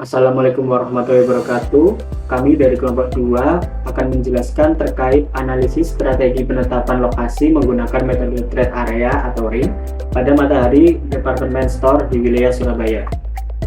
Assalamualaikum warahmatullahi wabarakatuh. Kami dari kelompok 2 akan menjelaskan terkait analisis strategi penetapan lokasi menggunakan metode trade area atau ring pada Matahari Department Store di wilayah Surabaya.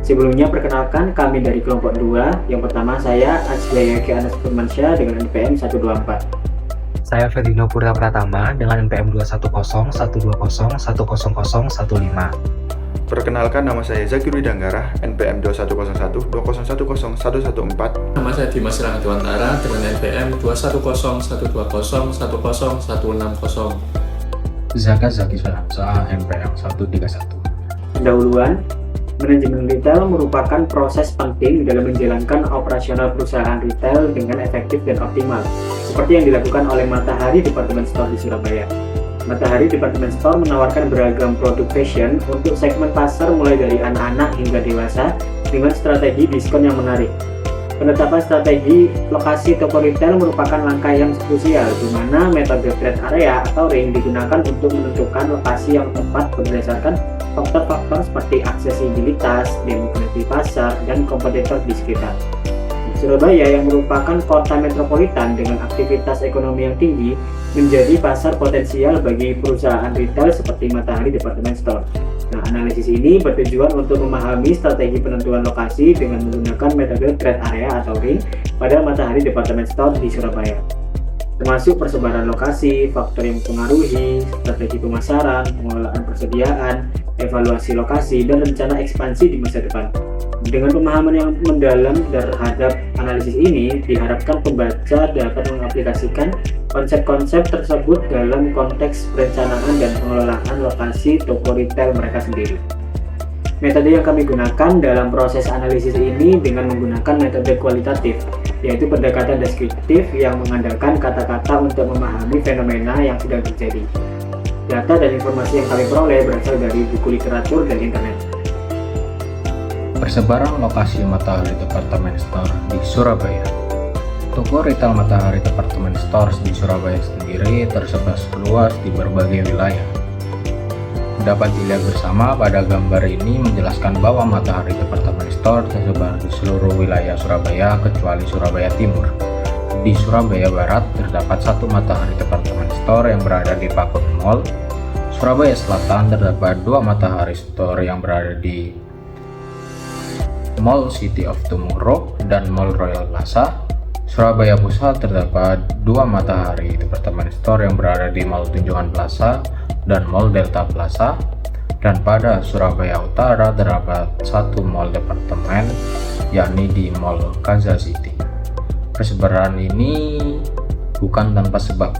Sebelumnya perkenalkan kami dari kelompok 2. Yang pertama saya Azwayaki Anas Firmansyah dengan NPM 124. Saya Ferdino Purta Pratama dengan NPM 21012010015. Perkenalkan, nama saya Zakir Widanggara, NPM 210120101114. Nama saya Dimas Rangatiwantara dengan NPM 21012010160. Zaka Zaki Sulamsa, NPM 131. Pendahuluan, manajemen retail merupakan proses penting dalam menjalankan operasional perusahaan retail dengan efektif dan optimal, seperti yang dilakukan oleh Matahari Department Store di Surabaya. Matahari Department Store menawarkan beragam produk fashion untuk segmen pasar mulai dari anak-anak hingga dewasa dengan strategi diskon yang menarik. Penetapan strategi lokasi toko retail merupakan langkah yang krusial di mana metode trade area atau ring digunakan untuk menentukan lokasi yang tepat berdasarkan faktor-faktor seperti aksesibilitas, demografi pasar, dan kompetitor di sekitar. Surabaya yang merupakan kota metropolitan dengan aktivitas ekonomi yang tinggi menjadi pasar potensial bagi perusahaan retail seperti Matahari Department Store. Nah, analisis ini bertujuan untuk memahami strategi penentuan lokasi dengan menggunakan metode trade area atau ring pada Matahari Department Store di Surabaya, termasuk persebaran lokasi, faktor yang mempengaruhi, strategi pemasaran, pengelolaan persediaan, evaluasi lokasi, dan rencana ekspansi di masa depan. Dengan pemahaman yang mendalam terhadap analisis ini, diharapkan pembaca dapat mengaplikasikan konsep-konsep tersebut dalam konteks perencanaan dan pengelolaan lokasi toko retail mereka sendiri. Metode yang kami gunakan dalam proses analisis ini dengan menggunakan metode kualitatif, yaitu pendekatan deskriptif yang mengandalkan kata-kata untuk memahami fenomena yang sedang terjadi. Data dan informasi yang kami peroleh berasal dari buku literatur dan internet. Persebaran lokasi Matahari Department Store di Surabaya. Toko retail Matahari Department Stores di Surabaya sendiri tersebar luas di berbagai wilayah. Dapat dilihat bersama pada gambar ini menjelaskan bahwa Matahari Department Store tersebar di seluruh wilayah Surabaya kecuali Surabaya Timur. Di Surabaya Barat terdapat satu Matahari Department Store yang berada di Pakut Mall. Surabaya Selatan terdapat dua Matahari Store yang berada di Mall City of Tomorrow dan Mall Royal Plaza. Surabaya Pusat terdapat dua Matahari Department Store yang berada di Mall Tunjungan Plaza dan Mall Delta Plaza. Dan pada Surabaya Utara terdapat satu mall departemen, yakni di Mall Kaza City. Persebaran ini bukan tanpa sebab,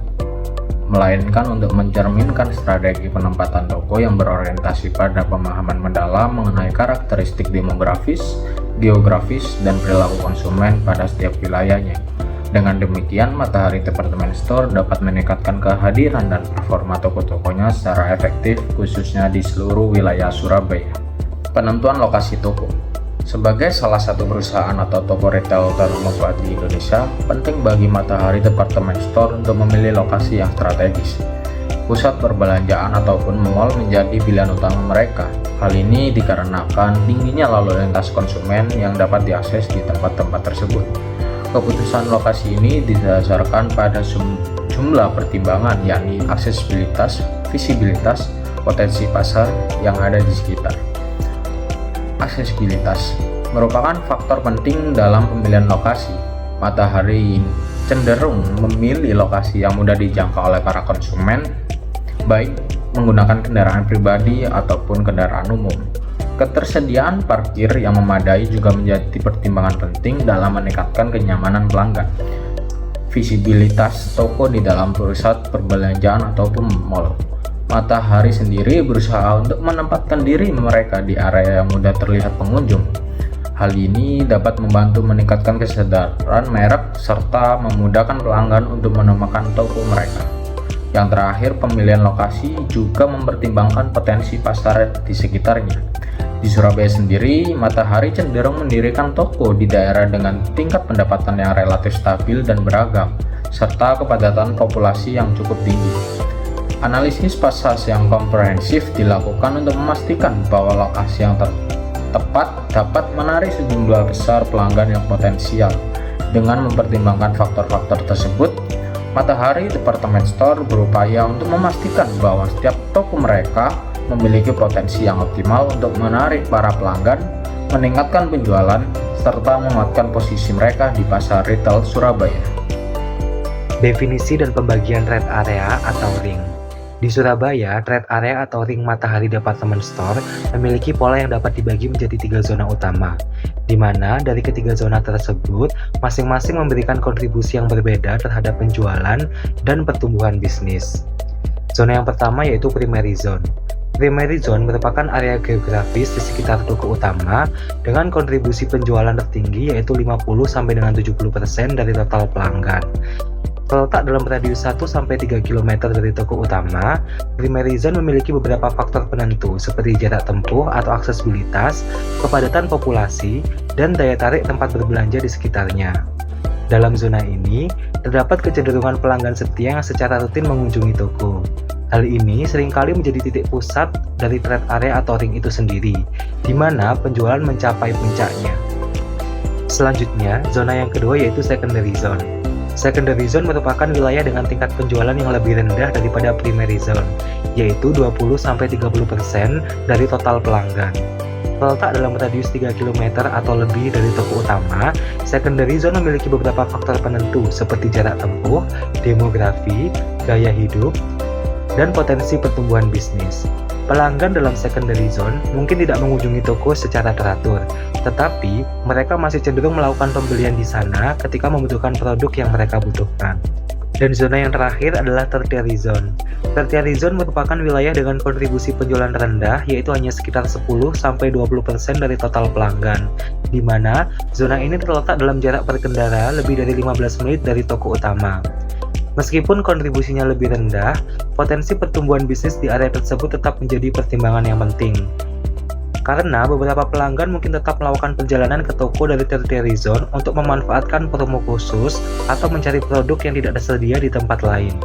melainkan untuk mencerminkan strategi penempatan toko yang berorientasi pada pemahaman mendalam mengenai karakteristik demografis, geografis, dan perilaku konsumen pada setiap wilayahnya. Dengan demikian, Matahari Department Store dapat meningkatkan kehadiran dan performa toko-tokonya secara efektif, khususnya di seluruh wilayah Surabaya. Penentuan lokasi toko. Sebagai salah satu perusahaan atau toko retail terkemuka di Indonesia, penting bagi Matahari Department Store untuk memilih lokasi yang strategis. Pusat perbelanjaan ataupun mall menjadi pilihan utama mereka. Hal ini dikarenakan tingginya lalu lintas konsumen yang dapat diakses di tempat-tempat tersebut. Keputusan lokasi ini didasarkan pada jumlah pertimbangan, yakni aksesibilitas, visibilitas, potensi pasar yang ada di sekitar. Aksesibilitas merupakan faktor penting dalam pemilihan lokasi. Matahari cenderung memilih lokasi yang mudah dijangkau oleh para konsumen, baik menggunakan kendaraan pribadi ataupun kendaraan umum. Ketersediaan parkir yang memadai juga menjadi pertimbangan penting dalam meningkatkan kenyamanan pelanggan. Visibilitas toko di dalam pusat perbelanjaan ataupun mall. Matahari sendiri berusaha untuk menempatkan diri mereka di area yang mudah terlihat pengunjung. Hal ini dapat membantu meningkatkan kesadaran merek serta memudahkan pelanggan untuk menemukan toko mereka. Yang terakhir, pemilihan lokasi juga mempertimbangkan potensi pasar di sekitarnya. Di Surabaya sendiri, Matahari cenderung mendirikan toko di daerah dengan tingkat pendapatan yang relatif stabil dan beragam, serta kepadatan populasi yang cukup tinggi. Analisis pasar yang komprehensif dilakukan untuk memastikan bahwa lokasi yang tepat dapat menarik sejumlah besar pelanggan yang potensial. Dengan mempertimbangkan faktor-faktor tersebut, Matahari Department Store berupaya untuk memastikan bahwa setiap toko mereka memiliki potensi yang optimal untuk menarik para pelanggan, meningkatkan penjualan, serta menguatkan posisi mereka di pasar retail Surabaya. Definisi dan pembagian trade area atau ring. Di Surabaya, trade area atau ring Matahari Department Store memiliki pola yang dapat dibagi menjadi 3 zona utama, di mana dari ketiga zona tersebut masing-masing memberikan kontribusi yang berbeda terhadap penjualan dan pertumbuhan bisnis. Zona yang pertama yaitu primary zone. Primary zone merupakan area geografis di sekitar toko utama dengan kontribusi penjualan tertinggi yaitu 50-70% dari total pelanggan. Terletak dalam radius 1-3 km dari toko utama, primary zone memiliki beberapa faktor penentu seperti jarak tempuh atau aksesibilitas, kepadatan populasi, dan daya tarik tempat berbelanja di sekitarnya. Dalam zona ini, terdapat kecenderungan pelanggan setia yang secara rutin mengunjungi toko. Hal ini seringkali menjadi titik pusat dari trade area atau ring itu sendiri, di mana penjualan mencapai puncaknya. Selanjutnya, zona yang kedua yaitu secondary zone. Secondary zone merupakan wilayah dengan tingkat penjualan yang lebih rendah daripada primary zone, yaitu 20-30% dari total pelanggan. Terletak dalam radius 3 km atau lebih dari toko utama, secondary zone memiliki beberapa faktor penentu seperti jarak tempuh, demografi, gaya hidup, dan potensi pertumbuhan bisnis. Pelanggan dalam secondary zone mungkin tidak mengunjungi toko secara teratur, tetapi mereka masih cenderung melakukan pembelian di sana ketika membutuhkan produk yang mereka butuhkan. Dan zona yang terakhir adalah tertiary zone. Tertiary zone merupakan wilayah dengan kontribusi penjualan rendah, yaitu hanya sekitar 10-20% dari total pelanggan, di mana zona ini terletak dalam jarak berkendara lebih dari 15 menit dari toko utama. Meskipun kontribusinya lebih rendah, potensi pertumbuhan bisnis di area tersebut tetap menjadi pertimbangan yang penting. Karena beberapa pelanggan mungkin tetap melakukan perjalanan ke toko dari tertiary zone untuk memanfaatkan promo khusus atau mencari produk yang tidak tersedia di tempat lain.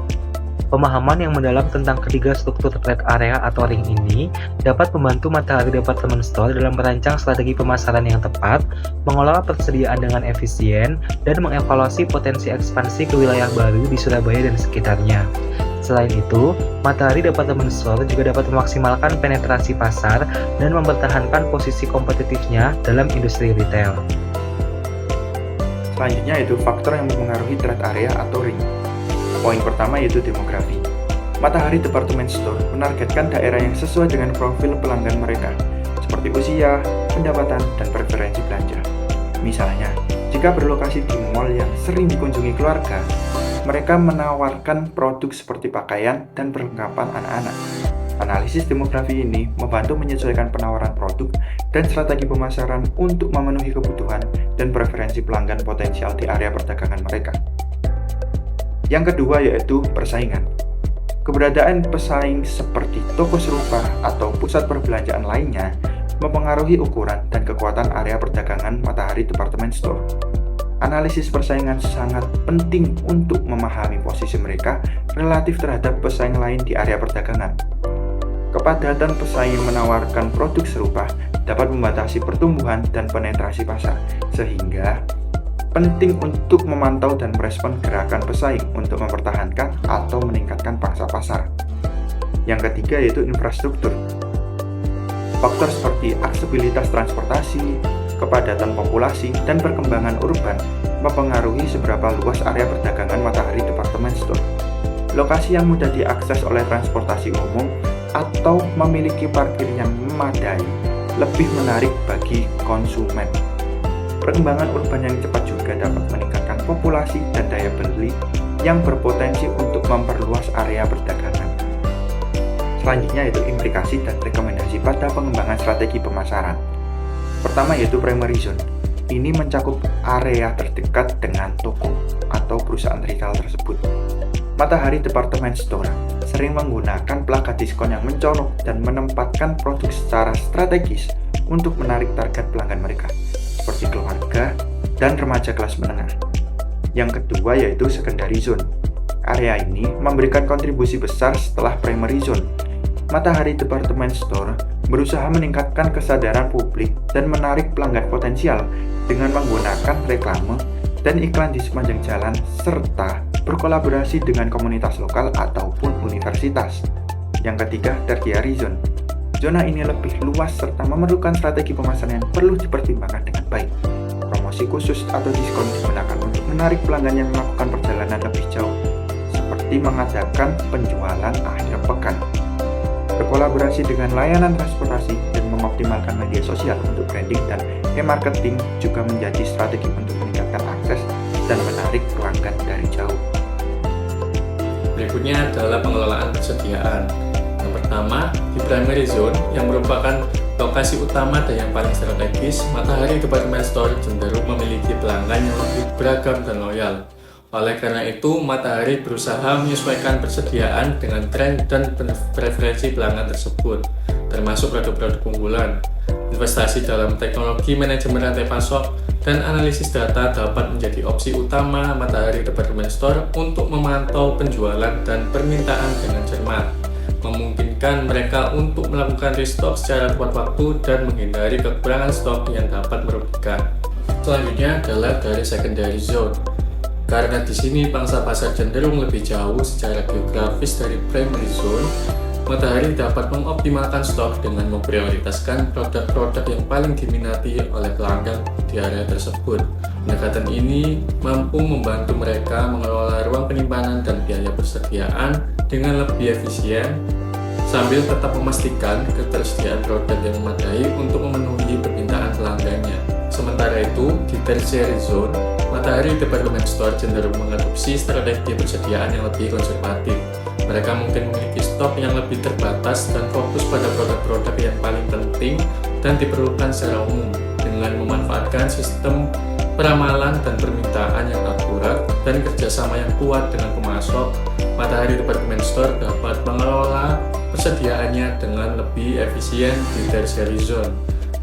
Pemahaman yang mendalam tentang ketiga struktur trade area atau ring ini dapat membantu Matahari Department Store dalam merancang strategi pemasaran yang tepat, mengelola persediaan dengan efisien, dan mengevaluasi potensi ekspansi ke wilayah baru di Surabaya dan sekitarnya. Selain itu, Matahari Department Store juga dapat memaksimalkan penetrasi pasar dan mempertahankan posisi kompetitifnya dalam industri retail. Selanjutnya yaitu faktor yang mempengaruhi trade area atau ring. Poin pertama yaitu demografi. Matahari Department Store menargetkan daerah yang sesuai dengan profil pelanggan mereka, seperti usia, pendapatan, dan preferensi belanja. Misalnya, jika berlokasi di mall yang sering dikunjungi keluarga, mereka menawarkan produk seperti pakaian dan perlengkapan anak-anak. Analisis demografi ini membantu menyesuaikan penawaran produk dan strategi pemasaran untuk memenuhi kebutuhan dan preferensi pelanggan potensial di area perdagangan mereka. Yang kedua yaitu persaingan. Keberadaan pesaing seperti toko serupa atau pusat perbelanjaan lainnya mempengaruhi ukuran dan kekuatan area perdagangan Matahari Department Store. Analisis persaingan sangat penting untuk memahami posisi mereka relatif terhadap pesaing lain di area perdagangan. Kepadatan pesaing menawarkan produk serupa dapat membatasi pertumbuhan dan penetrasi pasar, sehingga penting untuk memantau dan merespon gerakan pesaing untuk mempertahankan atau meningkatkan pangsa pasar. Yang ketiga yaitu infrastruktur. Faktor seperti aksesibilitas transportasi, kepadatan populasi, dan perkembangan urban mempengaruhi seberapa luas area perdagangan Matahari Department Store. Lokasi yang mudah diakses oleh transportasi umum atau memiliki parkir yang memadai lebih menarik bagi konsumen. Perkembangan urban yang cepat juga dapat meningkatkan populasi dan daya beli yang berpotensi untuk memperluas area perdagangan. Selanjutnya yaitu implikasi dan rekomendasi pada pengembangan strategi pemasaran. Pertama yaitu primary zone. Ini mencakup area terdekat dengan toko atau perusahaan retail tersebut. Matahari Department Store sering menggunakan plakat diskon yang mencolok dan menempatkan produk secara strategis untuk menarik target pelanggan mereka, seperti keluarga dan remaja kelas menengah. Yang kedua yaitu secondary zone. Area ini memberikan kontribusi besar setelah primary zone. Matahari Department Store berusaha meningkatkan kesadaran publik dan menarik pelanggan potensial dengan menggunakan reklame dan iklan di sepanjang jalan, serta berkolaborasi dengan komunitas lokal ataupun universitas. Yang ketiga, tertiary zone. Zona ini lebih luas serta memerlukan strategi pemasaran yang perlu dipertimbangkan dengan baik. Promosi khusus atau diskon digunakan untuk menarik pelanggan yang melakukan perjalanan lebih jauh, seperti mengadakan penjualan akhir pekan. Berkolaborasi dengan layanan transportasi dan mengoptimalkan media sosial untuk branding dan e-marketing juga menjadi strategi untuk meningkatkan akses dan menarik pelanggan dari jauh. Berikutnya adalah pengelolaan persediaan. Yang pertama, di primary zone yang merupakan lokasi utama dan yang paling strategis, Matahari Department Store cenderung memiliki pelanggan yang lebih beragam dan loyal. Oleh karena itu, Matahari berusaha menyesuaikan persediaan dengan tren dan preferensi pelanggan tersebut, termasuk produk-produk unggulan. Investasi dalam teknologi manajemen rantai pasok dan analisis data dapat menjadi opsi utama Matahari Department Store untuk memantau penjualan dan permintaan dengan cermat, memungkinkan mereka untuk melakukan restock secara tepat waktu dan menghindari kekurangan stok yang dapat merugikan. Selanjutnya adalah dari secondary zone. Karena di sini pangsa pasar cenderung lebih jauh secara geografis dari primary zone, Matahari dapat mengoptimalkan stok dengan memprioritaskan produk-produk yang paling diminati oleh pelanggan di area tersebut. Pendekatan ini mampu membantu mereka mengelola ruang penyimpanan dan biaya persediaan dengan lebih efisien, sambil tetap memastikan ketersediaan produk yang memadai untuk memenuhi permintaan pelanggannya. Sementara itu, di tertiary zone, Matahari Department Store cenderung mengadopsi strategi persediaan yang lebih konservatif. Mereka mungkin memiliki stok yang lebih terbatas dan fokus pada produk-produk yang paling penting dan diperlukan secara umum, dengan memanfaatkan sistem peramalan dan permintaan yang akurat dan kerjasama yang kuat dengan pemasok. Matahari Department Store dapat mengelola persediaannya dengan lebih efisien di tertiary zone,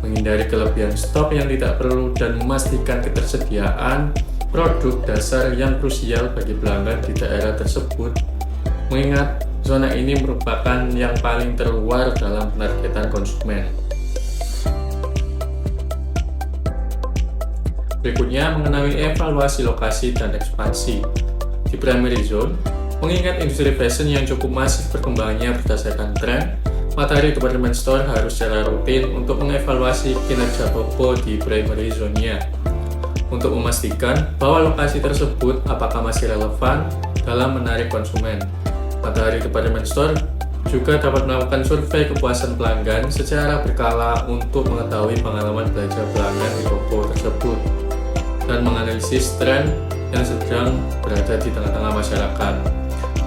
menghindari kelebihan stok yang tidak perlu dan memastikan ketersediaan produk dasar yang krusial bagi pelanggan di daerah tersebut. Mengingat zona ini merupakan yang paling terluar dalam penargetan konsumen. Berikutnya mengenai evaluasi lokasi dan ekspansi. Di primary zone, mengingat industri fashion yang cukup masif perkembangannya berdasarkan tren, Matahari Department Store harus secara rutin untuk mengevaluasi kinerja toko di primary zone-nya untuk memastikan bahwa lokasi tersebut apakah masih relevan dalam menarik konsumen. Matahari Department Store juga dapat melakukan survei kepuasan pelanggan secara berkala untuk mengetahui pengalaman belanja pelanggan di toko tersebut dan menganalisis tren yang sedang berada di tengah-tengah masyarakat.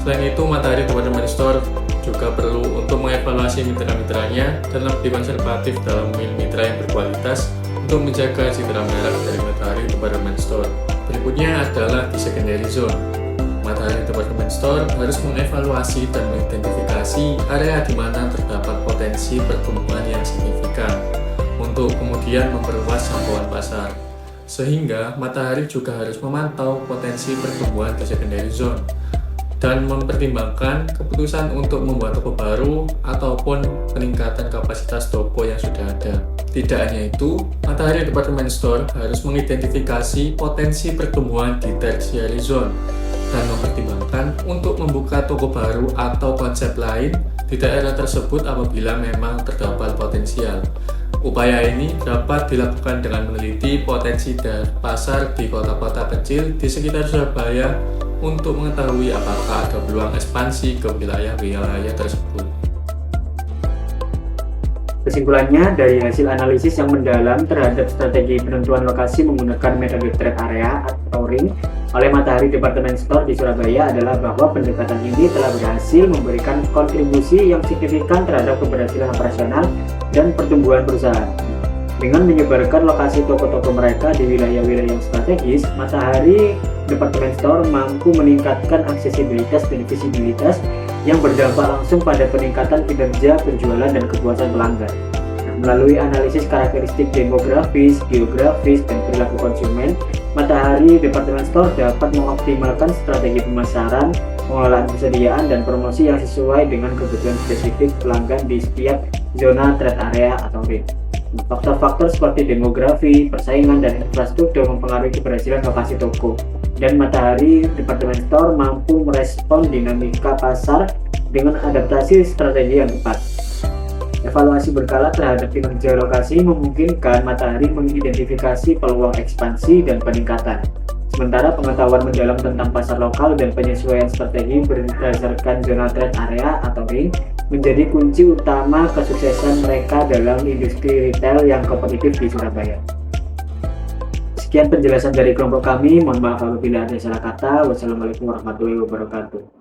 Selain itu, Matahari Department Store juga perlu untuk mengevaluasi mitra-mitranya dan lebih konservatif dalam memilih mitra yang berkualitas untuk menjaga citra merek dari Matahari Department Store. Berikutnya adalah di secondary zone. Matahari Department Store harus mengevaluasi dan mengidentifikasi area di mana terdapat potensi pertumbuhan yang signifikan untuk kemudian memperluas jangkauan pasar. Sehingga Matahari juga harus memantau potensi pertumbuhan di secondary zone dan mempertimbangkan keputusan untuk membuat toko baru ataupun peningkatan kapasitas toko yang sudah ada. Tidak hanya itu, Matahari Department Store harus mengidentifikasi potensi pertumbuhan di tertiary zone dan mempertimbangkan untuk membuka toko baru atau konsep lain di daerah tersebut apabila memang terdapat potensial. Upaya ini dapat dilakukan dengan meneliti potensi pasar di kota-kota kecil di sekitar Surabaya untuk mengetahui apakah ada peluang ekspansi ke wilayah-wilayah tersebut. Kesimpulannya, dari hasil analisis yang mendalam terhadap strategi penentuan lokasi menggunakan metode trade area atau ring oleh Matahari Department Store di Surabaya adalah bahwa pendekatan ini telah berhasil memberikan kontribusi yang signifikan terhadap keberhasilan operasional dan pertumbuhan perusahaan. Dengan menyebarkan lokasi toko-toko mereka di wilayah-wilayah yang strategis, Matahari Department Store mampu meningkatkan aksesibilitas dan visibilitas yang berdampak langsung pada peningkatan kinerja penjualan dan kepuasan pelanggan. Melalui analisis karakteristik demografis, geografis, dan perilaku perilaku konsumen, Matahari Department Store dapat mengoptimalkan strategi pemasaran, pengelolaan persediaan, dan promosi yang sesuai dengan kebutuhan spesifik pelanggan di setiap zona trade area atau ring. Faktor-faktor seperti demografi, persaingan, dan infrastruktur mempengaruhi keberhasilan lokasi toko, dan Matahari Department Store mampu merespon dinamika pasar dengan adaptasi strategi yang tepat. Evaluasi berkala terhadap kinerja lokasi memungkinkan Matahari mengidentifikasi peluang ekspansi dan peningkatan. Sementara pengetahuan mendalam tentang pasar lokal dan penyesuaian strategi berdasarkan zona trade area atau ring menjadi kunci utama kesuksesan mereka dalam industri retail yang kompetitif di Surabaya. Sekian penjelasan dari kelompok kami, mohon maaf apabila ada salah kata. Wassalamualaikum warahmatullahi wabarakatuh.